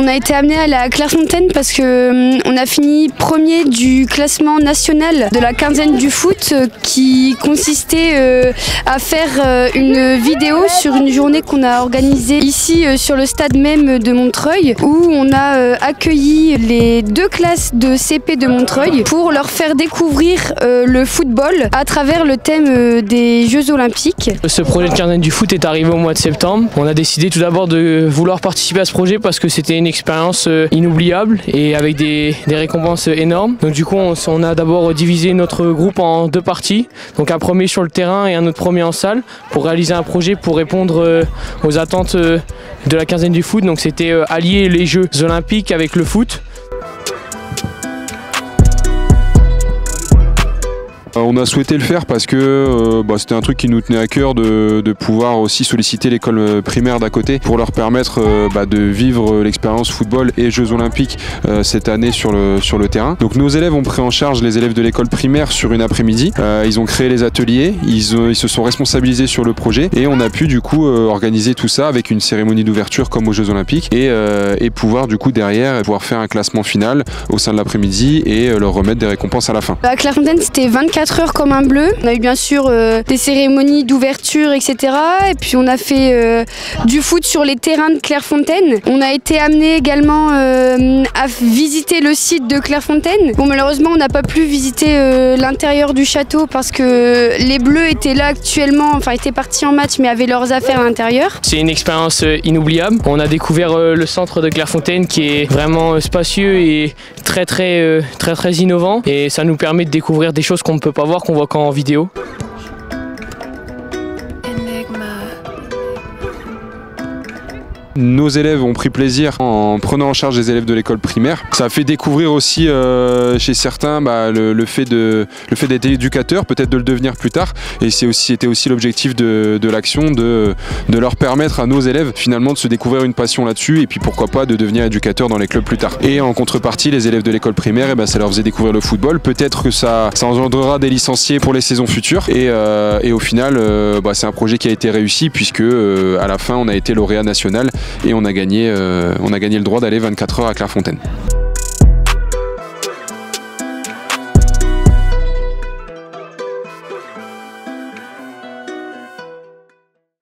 On a été amené à la Clairefontaine parce que on a fini premier du classement national de la quinzaine du foot qui consistait à faire une vidéo sur une journée qu'on a organisée ici sur le stade même de Montreuil où on a accueilli les 2 classes de CP de Montreuil pour leur faire découvrir le football à travers le thème des Jeux Olympiques. Ce projet de quinzaine du foot est arrivé au mois de septembre. On a décidé tout d'abord de vouloir participer à ce projet parce que c'était une expérience inoubliable et avec des récompenses énormes. Donc du coup on a d'abord divisé notre groupe en 2 parties, donc un premier sur le terrain et un autre premier en salle pour réaliser un projet pour répondre aux attentes de la quinzaine du foot. Donc c'était allier les Jeux Olympiques avec le foot. On a souhaité le faire parce que c'était un truc qui nous tenait à cœur de pouvoir aussi solliciter l'école primaire d'à côté pour leur permettre de vivre l'expérience football et Jeux Olympiques cette année sur le terrain. Donc nos élèves ont pris en charge les élèves de l'école primaire sur une après-midi. Ils ont créé les ateliers, ils se sont responsabilisés sur le projet et on a pu du coup organiser tout ça avec une cérémonie d'ouverture comme aux Jeux Olympiques et pouvoir du coup derrière pouvoir faire un classement final au sein de l'après-midi et leur remettre des récompenses à la fin. À Clairefontaine, c'était 24 heures comme un bleu. On a eu bien sûr des cérémonies d'ouverture, etc. Et puis on a fait du foot sur les terrains de Clairefontaine. On a été amené également à visiter le site de Clairefontaine. Bon, malheureusement, on n'a pas pu visiter l'intérieur du château parce que les Bleus étaient là actuellement, enfin étaient partis en match mais avaient leurs affaires à l'intérieur. C'est une expérience inoubliable. On a découvert le centre de Clairefontaine qui est vraiment spacieux et très innovant et ça nous permet de découvrir des choses qu'on ne peut pas voir, qu'on voit qu'en vidéo. Nos élèves ont pris plaisir en prenant en charge les élèves de l'école primaire. Ça a fait découvrir aussi chez certains le fait d'être éducateur, peut-être de le devenir plus tard. Et c'était aussi l'objectif de l'action, de leur permettre à nos élèves finalement de se découvrir une passion là-dessus et puis pourquoi pas de devenir éducateur dans les clubs plus tard. Et en contrepartie, les élèves de l'école primaire, ça leur faisait découvrir le football. Peut-être que ça engendrera des licenciés pour les saisons futures. Et au final, c'est un projet qui a été réussi puisque à la fin, on a été lauréat national. Et on a gagné le droit d'aller 24 heures à Clairefontaine.